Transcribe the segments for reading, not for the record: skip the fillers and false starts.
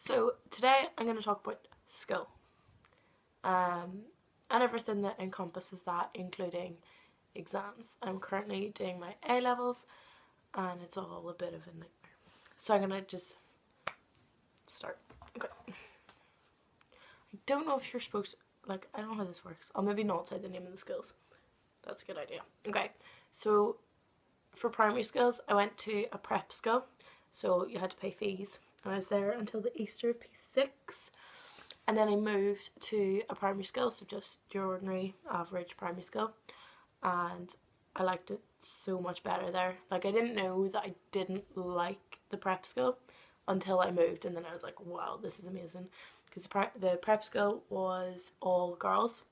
So today I'm going to talk about school and everything that encompasses that, including exams. I'm currently doing my A-levels and it's all a bit of a nightmare. So I'm going to just start. Okay. I don't know if you're supposed to, I don't know how this works. I'll maybe not say the name of the schools. That's a good idea. Okay, so for primary schools I went to a prep school, so you had to pay fees, and I was there until the Easter of P6, and then I moved to a primary school, so just your ordinary average primary school, and I liked it so much better there. I didn't know that I didn't like the prep school until I moved, and then I was like, wow, this is amazing, because the prep school was all girls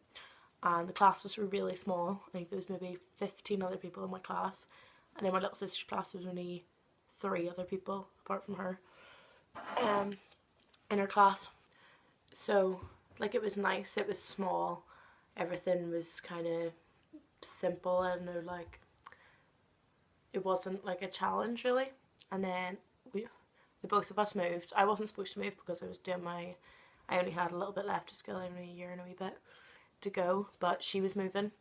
and the classes were really small. I think there was maybe 15 other people in my class, and in my little sister's class there was only 3 other people apart from her in her class. So it was nice, it was small, everything was kind of simple. I don't know, it wasn't a challenge really. And then the both of us moved. I wasn't supposed to move because I was doing I only had a little bit left of school, only a year and a wee bit to go, but she was moving,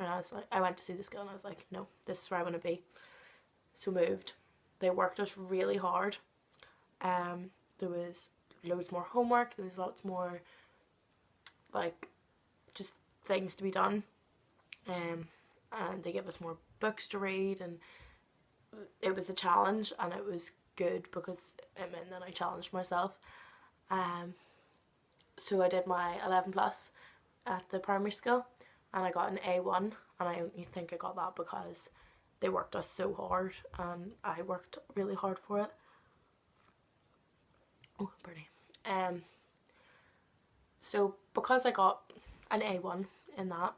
and I went to see the school and I was like, no, this is where I want to be. So moved. They worked us really hard. There was loads more homework, there was lots more just things to be done, and they gave us more books to read, and it was a challenge, and it was good because it meant that I challenged myself. So I did my 11 plus at the primary school and I got an A1, and I only think I got that because they worked us so hard and I worked really hard for it. Oh, pretty. So because I got an A1 in that,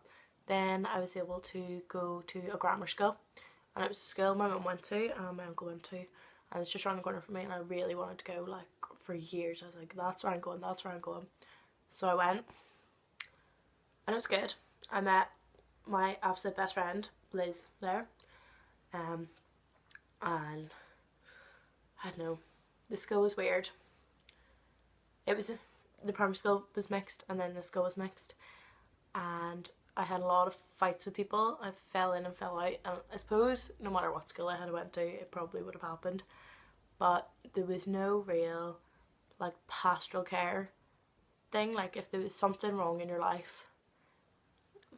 then I was able to go to a grammar school, and it was a school my mum went to and my uncle went to, and it's just around the corner for me, and I really wanted to go for years. I was like, that's where I'm going, that's where I'm going. So I went, and it was good. I met my absolute best friend, Liz, there. And I don't know, the school was weird. The primary school was mixed and then the school was mixed, and I had a lot of fights with people. I fell in and fell out, and I suppose no matter what school I had went to, it probably would have happened. But there was no real pastoral care thing. If there was something wrong in your life,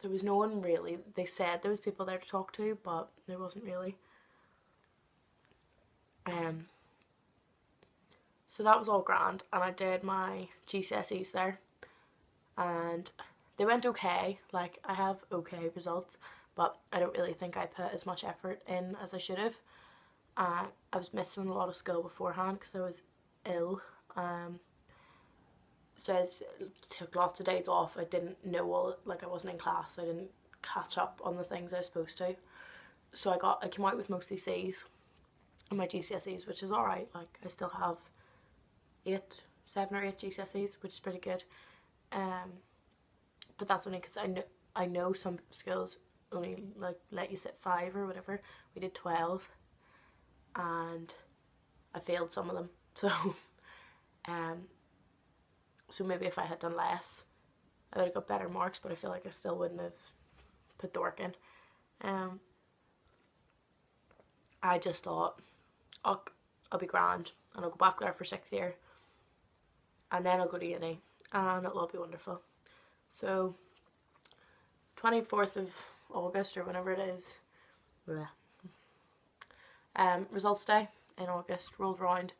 there was no one really. They said there was people there to talk to, but there wasn't really. So that was all grand, and I did my GCSEs there, and they went okay. I have okay results, but I don't really think I put as much effort in as I should have. I was missing a lot of school beforehand because I was ill. So I took lots of days off. I didn't know I wasn't in class, so I didn't catch up on the things I was supposed to. So I came out with mostly C's in my GCSEs, which is alright. I still have 7 or 8 GCSEs, which is pretty good. But that's only because I know some schools only let you sit 5 or whatever. We did 12, and I failed some of them. So maybe if I had done less, I would have got better marks, but I feel like I still wouldn't have put the work in. I just thought, I'll be grand, and I'll go back there for 6th year, and then I'll go to uni, and it'll all be wonderful. So 24th of August or whenever it is, results day in August rolled around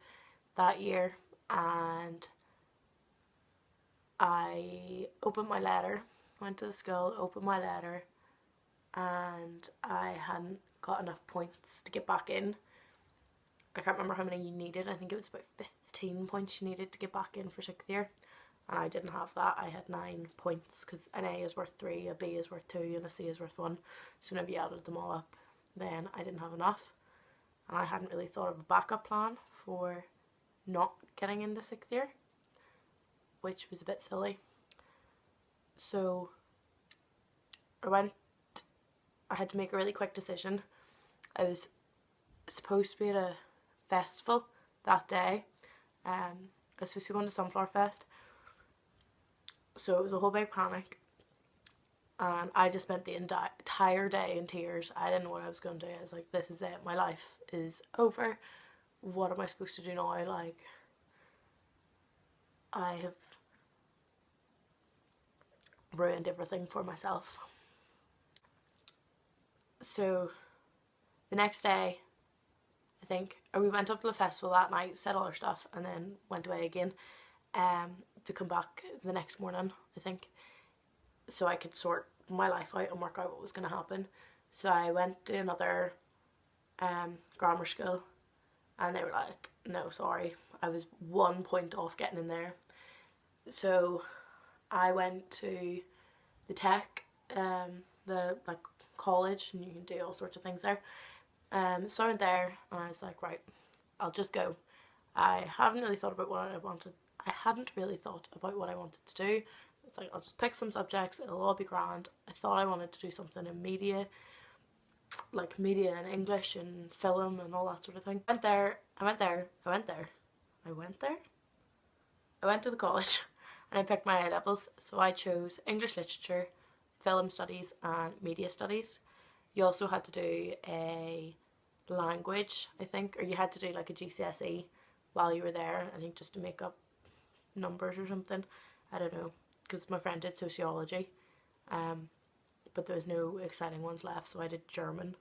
that year, and I opened my letter, went to the school, opened my letter, and I hadn't got enough points to get back in. I can't remember how many you needed. I think it was about 15 points you needed to get back in for 6th year, and I didn't have that. I had 9 points because an A is worth 3, a B is worth 2, and a C is worth 1. So whenever you added them all up, then I didn't have enough, and I hadn't really thought of a backup plan for not getting into 6th year, which was a bit silly. So I had to make a really quick decision. I was supposed to be at a festival that day, I was supposed to be going to Sunflower Fest. So it was a whole big panic. And I just spent the entire day in tears. I didn't know what I was going to do. I was like, this is it. My life is over. What am I supposed to do now? Like, I have ruined everything for myself. So the next day, I think, or we went up to the festival that night, said all our stuff, and then went away again to come back the next morning, I think, so I could sort my life out and work out what was going to happen. So I went to another grammar school, and they were like, no, sorry, I was 1 point off getting in there. So I went to the tech, the like college, and you can do all sorts of things there. So I went there, and I was like, right, I'll just go. I hadn't really thought about what I wanted. I hadn't really thought about what I wanted to do. It's like, I'll just pick some subjects, it'll all be grand. I thought I wanted to do something in media, like media and English and film and all that sort of thing. I went to the college and I picked my A levels. So I chose English literature, film studies and media studies. You also had to do a language, I think, or you had to do like a GCSE while you were there, I think, just to make up numbers or something. I don't know, because my friend did sociology, but there was no exciting ones left, so I did German,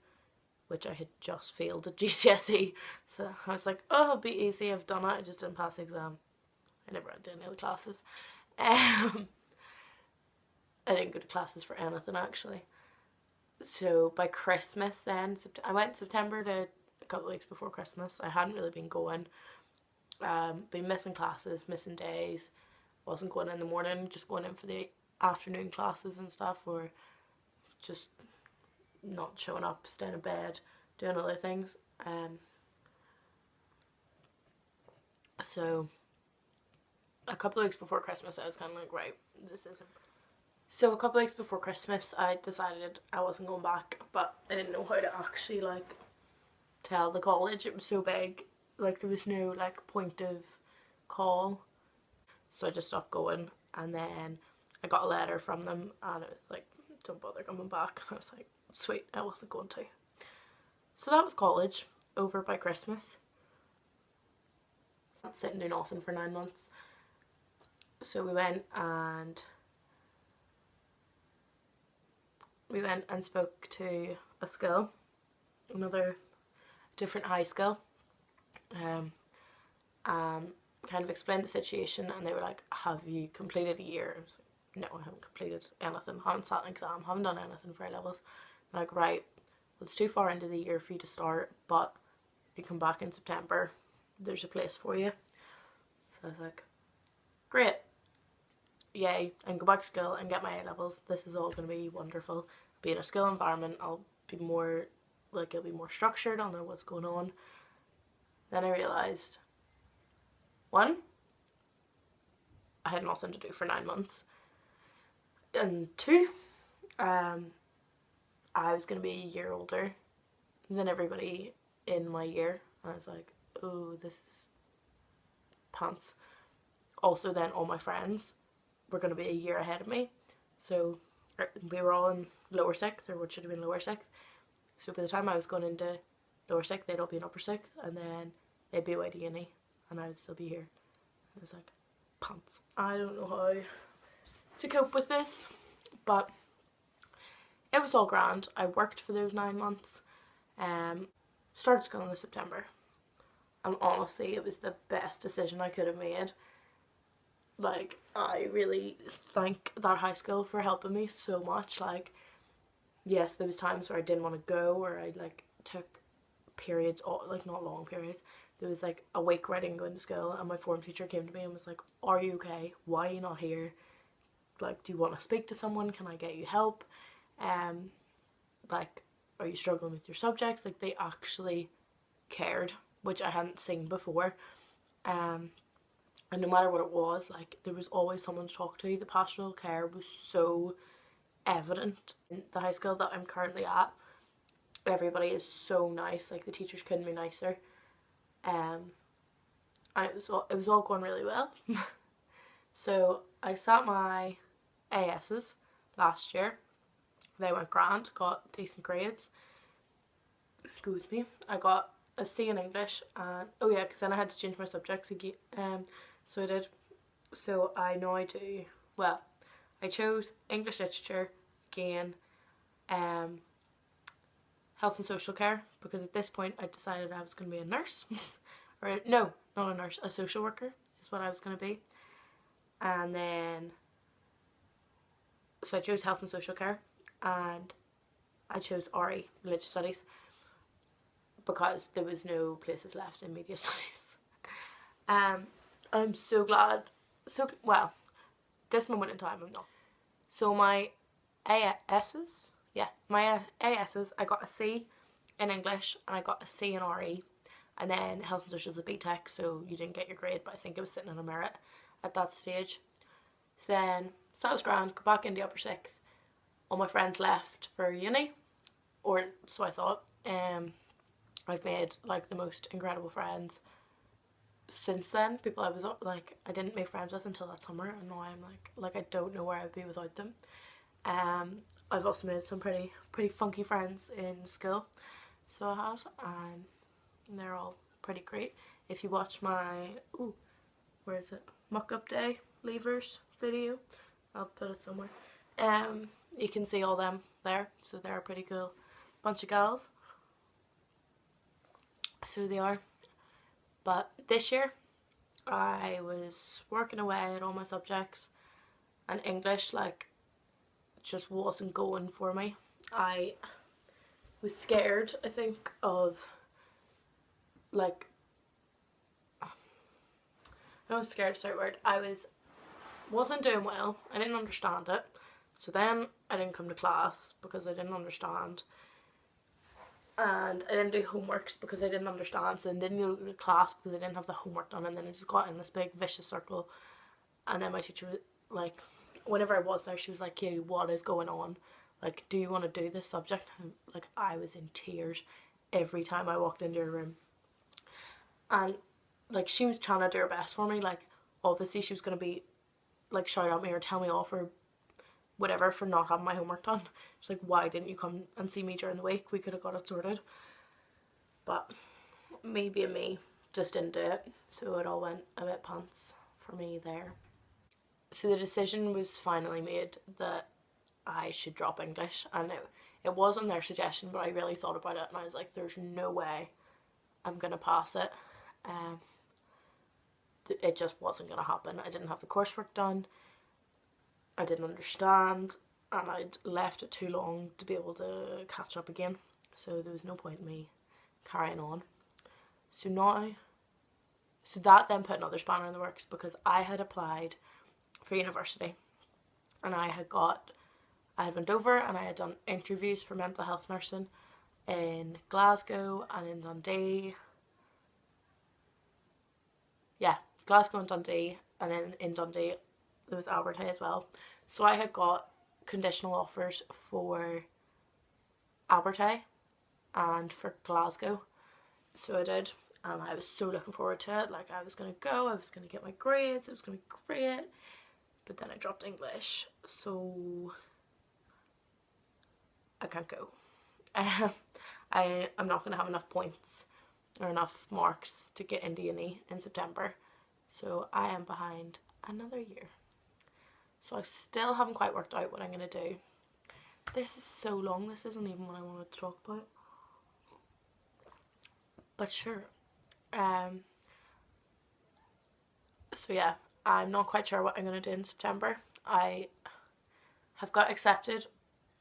which I had just failed at GCSE. So I was like, oh, it'll be easy, I've done it, I just didn't pass the exam. I never went to any of the classes. I didn't go to classes for anything, actually. So by Christmas then, I went September to a couple of weeks before Christmas. I hadn't really been going. Been missing classes, missing days. Wasn't going in the morning, just going in for the afternoon classes and stuff, or just not showing up, staying in bed, doing other things. So a couple of weeks before Christmas, I was kind of like, right, this isn't. So a couple of weeks before Christmas, I decided I wasn't going back, but I didn't know how to actually like tell the college. It was so big, like there was no like point of call. So I just stopped going, and then I got a letter from them, and it was like, don't bother coming back. And I was like, sweet, I wasn't going to. So that was college, over by Christmas. I'd sit and do nothing for 9 months. So we went and spoke to a school, another different high school, kind of explained the situation, and they were like, have you completed a year? I was like, no, I haven't completed anything, haven't sat an exam, haven't done anything for A levels. I'm like, right, well, it's too far into the year for you to start, but if you come back in September, there's a place for you. So I was like, great, yay, I can go back to school and get my A levels. This is all going to be wonderful. Be in a school environment, I'll be more, like, it'll be more structured, I'll know what's going on. Then I realised, one, I had nothing to do for 9 months, and two, I was going to be a year older than everybody in my year, and I was like, oh, this is pants. Also then all my friends were going to be a year ahead of me, so we were all in lower sixth, or what should have been lower sixth, so by the time I was going into lower sixth, they'd all be in upper sixth, and then they'd be away to uni, and I would still be here. I was like, pants. I don't know how to cope with this, but it was all grand. I worked for those 9 months, started school in September, and honestly it was the best decision I could have made. Like, I really thank that high school for helping me so much. Like, yes, there was times where I didn't want to go, or I like took periods, like not long periods. There was like a week where I didn't go into school, and my form teacher came to me and was like, are you okay? Why are you not here? Like, do you want to speak to someone? Can I get you help? Like, are you struggling with your subjects? Like, they actually cared, which I hadn't seen before. And no matter what it was, like, there was always someone to talk to. The pastoral care was so evident in the high school that I'm currently at. Everybody is so nice, like the teachers couldn't be nicer. and it was all going really well. So I sat my ASs last year. They went grand, got decent grades. Excuse me. I got a C in English, and oh yeah, because then I had to change my subjects again. So I did. So I now do, well, I chose English literature again, health and social care, because at this point I decided I was going to be a nurse. Or no, not a nurse, a social worker is what I was going to be. And then, so I chose health and social care, and I chose RE, religious studies, because there was no places left in media studies. I'm so glad, well, this moment in time I'm not. So my ASs, I got a C in English and I got a C in RE, and then health and social is a BTEC, so you didn't get your grade, but I think it was sitting on a merit at that stage. So that was grand, go back into upper sixth, all my friends left for uni, or so I thought. I've made like the most incredible friends since then, people I was like, I didn't make friends with until that summer, and now I'm like I don't know where I'd be without them. I've also made some pretty funky friends in school, so I have, and they're all pretty great. If you watch my where is it, mock-up day leavers video, I'll put it somewhere, you can see all them there, so they're a pretty cool bunch of gals. So they are. But this year I was working away at all my subjects, and English like just wasn't going for me. I was scared, I think, of like, I was scared, sorry word. Wasn't doing well. I didn't understand it. So then I didn't come to class because I didn't understand. And I didn't do homeworks because I didn't understand, so I didn't go to class because I didn't have the homework done, and then I just got in this big vicious circle. And then my teacher was like, whenever I was there, she was like, Katie, what is going on? Like, do you want to do this subject? And like, I was in tears every time I walked into her room. And like, she was trying to do her best for me. Like, obviously she was going to be like, shout at me or tell me off or whatever for not having my homework done. She's like, why didn't you come and see me during the week? We could have got it sorted. But me being me, just didn't do it. So it all went a bit pants for me there. So the decision was finally made that I should drop English, and it wasn't their suggestion, but I really thought about it, and I was like, there's no way I'm gonna pass it. It just wasn't gonna happen. I didn't have the coursework done, I didn't understand, and I'd left it too long to be able to catch up again, so there was no point in me carrying on. So that then put another spanner in the works, because I had applied for university, and I had went over and I had done interviews for mental health nursing in Glasgow and in Dundee. Yeah, Glasgow and Dundee, and then in Dundee there was Alberta as well. So I had got conditional offers for Alberta and for Glasgow. So I did, and I was so looking forward to it. Like, I was going to go, I was going to get my grades, it was going to be great. But then I dropped English, so I can't go. I'm not going to have enough points or enough marks to get into uni in September. So I am behind another year. So I still haven't quite worked out what I'm going to do. This is so long, this isn't even what I wanted to talk about. But sure. So yeah, I'm not quite sure what I'm going to do in September. I have got accepted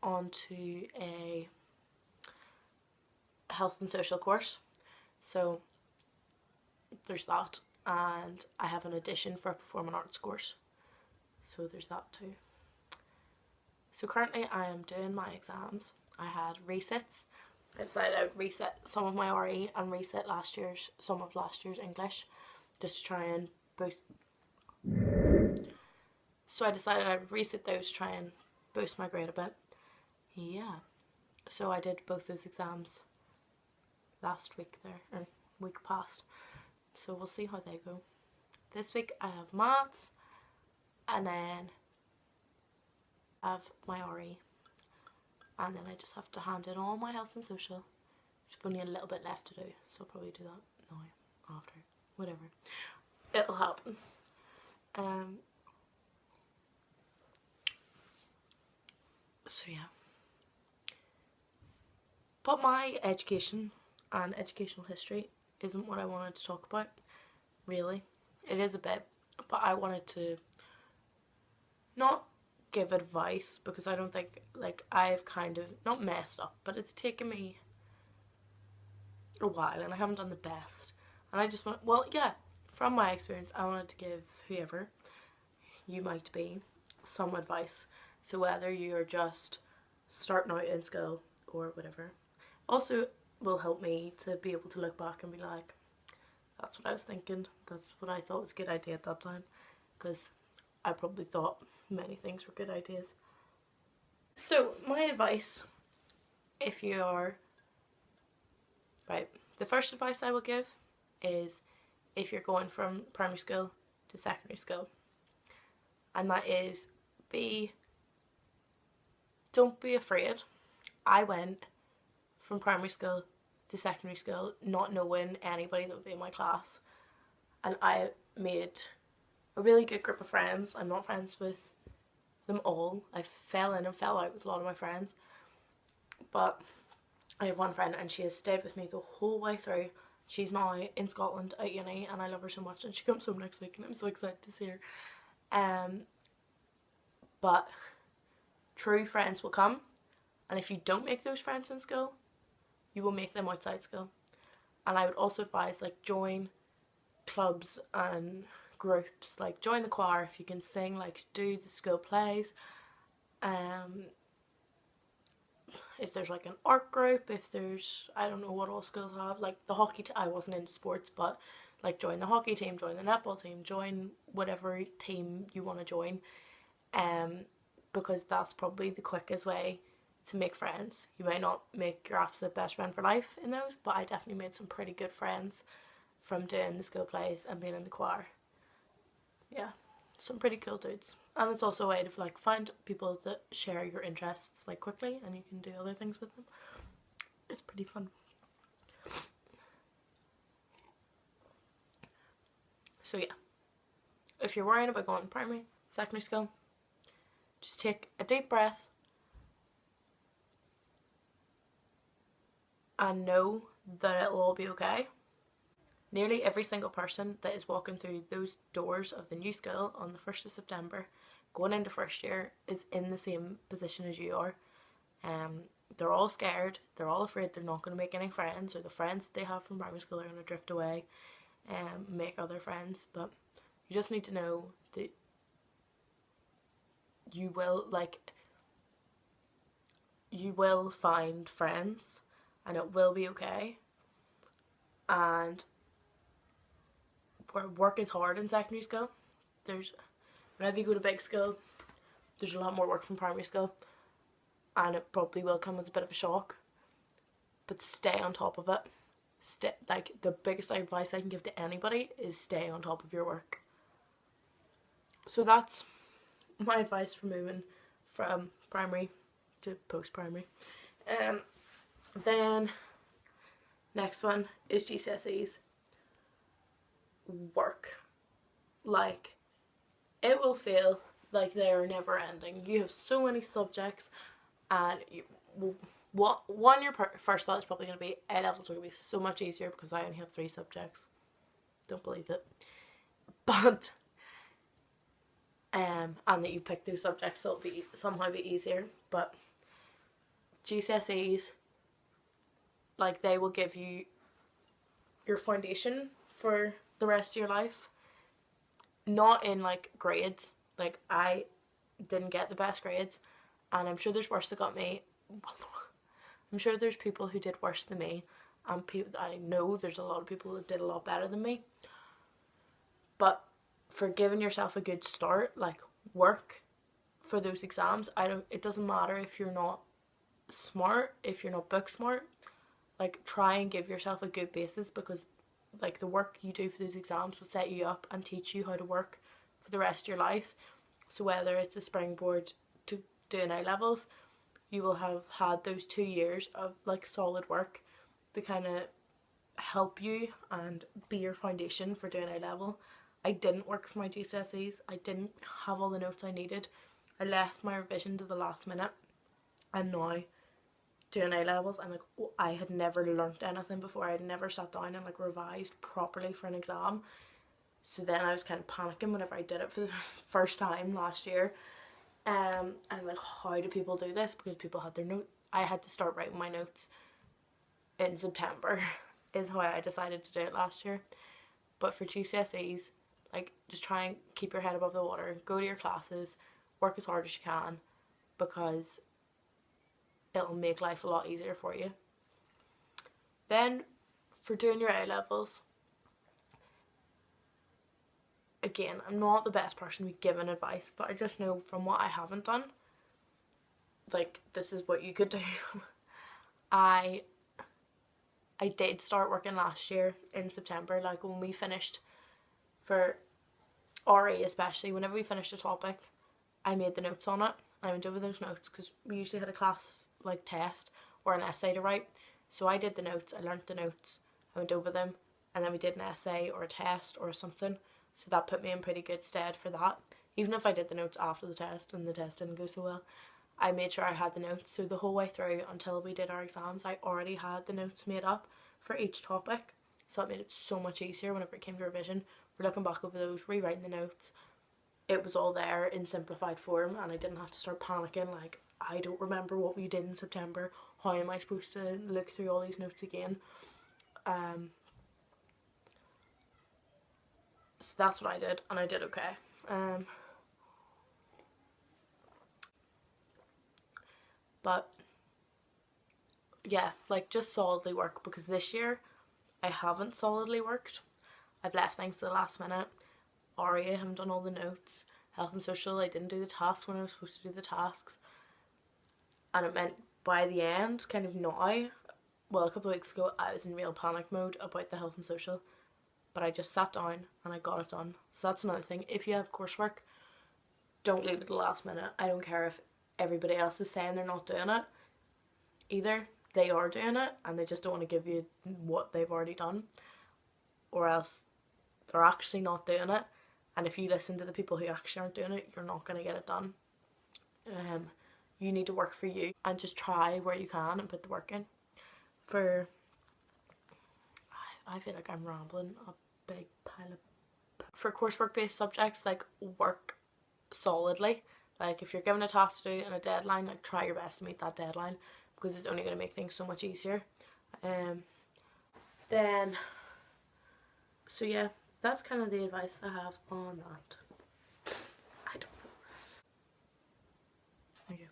onto a health and social course. So there's that. And I have an audition for a performing arts course. So there's that too. So currently I am doing my exams. I had resets. I decided I would reset some of my RE and reset some of last year's English, just to try and boost. So I decided I would reset those, try and boost my grade a bit. Yeah. So I did both those exams last week there, or week past. so we'll see how they go. This week I have maths, and then I have my RE, and then I just have to hand in all my health and social, which I've only a little bit left to do, so I'll probably do that now, after, whatever. It'll happen. So yeah. But my education and educational history isn't what I wanted to talk about, really. It is a bit, but I wanted to not give advice, because I don't think, like, I've kind of, not messed up, but it's taken me a while and I haven't done the best. And I just want, well, yeah, from my experience, I wanted to give whoever you might be some advice. So whether you're just starting out in school or whatever, also will help me to be able to look back and be like, that's what I was thinking, that's what I thought was a good idea at that time, because I probably thought many things were good ideas. So my advice, if you are, right, the first advice I will give is if you're going from primary school to secondary school, and that is, don't be afraid. I went from primary school to secondary school not knowing anybody that would be in my class, and I made a really good group of friends. I'm not friends with them all. I fell in and fell out with a lot of my friends, but I have one friend and she has stayed with me the whole way through. She's now in Scotland at uni and I love her so much, and she comes home next week and I'm so excited to see her. But true friends will come, and if you don't make those friends in school, you will make them outside school. And I would also advise, like, join clubs and groups, like join the choir if you can sing, like do the school plays, if there's like an art group, if there's, I don't know what all schools have, like the hockey I wasn't into sports, but like join the hockey team, join the netball team, join whatever team you want to join, because that's probably the quickest way to make friends. You may not make your absolute best friend for life in those, but I definitely made some pretty good friends from doing the school plays and being in the choir. Yeah, some pretty cool dudes. And it's also a way to like find people that share your interests like quickly, and you can do other things with them. It's pretty fun. So yeah, if you're worrying about going to primary, secondary school, just take a deep breath and know that it'll all be okay. Nearly every single person that is walking through those doors of the new school on the 1st of September, going into first year, is in the same position as you are. They're all scared, they're all afraid they're not going to make any friends, or the friends that they have from primary school are going to drift away and make other friends. But you just need to know that you will find friends and it will be okay. And work is hard in secondary school. Whenever you go to big school, there's a lot more work from primary school, and it probably will come as a bit of a shock, but stay on top of it. Like, the biggest advice I can give to anybody is stay on top of your work. So that's my advice for moving from primary to post-primary. Then next one is GCSEs. Work. Like, it will feel like they're never ending. You have so many subjects, and your first thought is probably going to be A levels are going to be so much easier because I only have 3 subjects. Don't believe it. But and that you pick those subjects, so it'll somehow be easier. But GCSEs, like, they will give you your foundation for the rest of your life. Not in like grades. Like, I didn't get the best grades, and I'm sure there's worse that got me. I'm sure there's people who did worse than me, and I know there's a lot of people that did a lot better than me. But for giving yourself a good start, like, work for those exams. It doesn't matter if you're not smart, if you're not book smart, like, try and give yourself a good basis, because like the work you do for those exams will set you up and teach you how to work for the rest of your life. So whether it's a springboard to doing A levels, you will have had those 2 years of like solid work to kind of help you and be your foundation for doing A level. I didn't work for my GCSEs. I didn't have all the notes I needed. I left my revision to the last minute, and now doing A levels, I'm like, oh, I had never learnt anything before. I had never sat down and like revised properly for an exam. So then I was kind of panicking whenever I did it for the first time last year. And like, how do people do this? Because people had their note. I had to start writing my notes in September is how I decided to do it last year. But for GCSEs, like, just try and keep your head above the water, go to your classes, work as hard as you can, because it'll make life a lot easier for you. Then for doing your A levels, again, I'm not the best person to be giving advice, but I just know from what I haven't done, like, this is what you could do. I did start working last year in September, like when we finished for RE especially, whenever we finished a topic, I made the notes on it. I went over those notes because we usually had a class like test or an essay to write. So I did the notes, I learnt the notes, I went over them, and then we did an essay or a test or something. So that put me in pretty good stead for that. Even if I did the notes after the test and the test didn't go so well, I made sure I had the notes. So the whole way through until we did our exams, I already had the notes made up for each topic. So it made it so much easier whenever it came to revision. We're looking back over those, rewriting the notes. It was all there in simplified form, and I didn't have to start panicking like, I don't remember what we did in September. How am I supposed to look through all these notes again? So that's what I did, and I did okay. But yeah, like, just solidly work, because this year I haven't solidly worked. I've left things to the last minute. RE, I haven't done all the notes. Health and social, I didn't do the tasks when I was supposed to do the tasks. And it meant by the end, kind of now, well, a couple of weeks ago, I was in real panic mode about the health and social. But I just sat down and I got it done. So that's another thing. If you have coursework, don't leave it to the last minute. I don't care if everybody else is saying they're not doing it. Either they are doing it and they just don't want to give you what they've already done, or else they're actually not doing it. And if you listen to the people who actually aren't doing it, you're not going to get it done. You need to work for you and just try where you can and put the work in. I feel like I'm rambling a big pile of... For coursework based subjects, like, work solidly. Like, if you're given a task to do and a deadline, like, try your best to meet that deadline, because it's only going to make things so much easier. So yeah, that's kind of the advice I have on that. I don't know. Okay.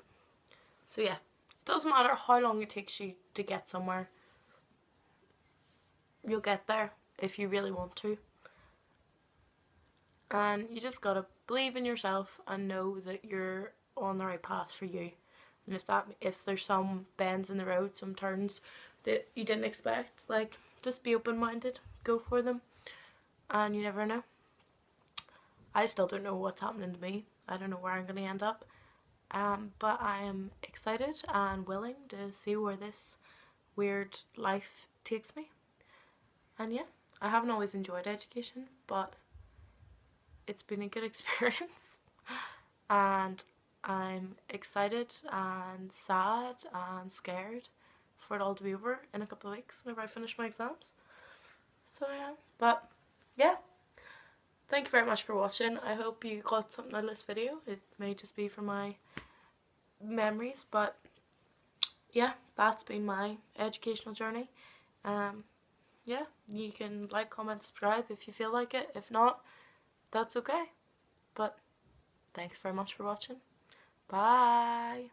So yeah, it doesn't matter how long it takes you to get somewhere. You'll get there if you really want to. And you just gotta believe in yourself and know that you're on the right path for you. And if there's some bends in the road, some turns that you didn't expect, like, just be open-minded, go for them, and you never know. I still don't know what's happening to me. I don't know where I'm going to end up, but I am excited and willing to see where this weird life takes me. And yeah, I haven't always enjoyed education, but it's been a good experience, and I'm excited and sad and scared for it all to be over in a couple of weeks whenever I finish my exams. So yeah, but yeah, thank you very much for watching. I hope you got something out of this video. It may just be from my memories, but yeah, that's been my educational journey. Yeah, you can like, comment, subscribe if you feel like it. If not, that's okay. But thanks very much for watching. Bye.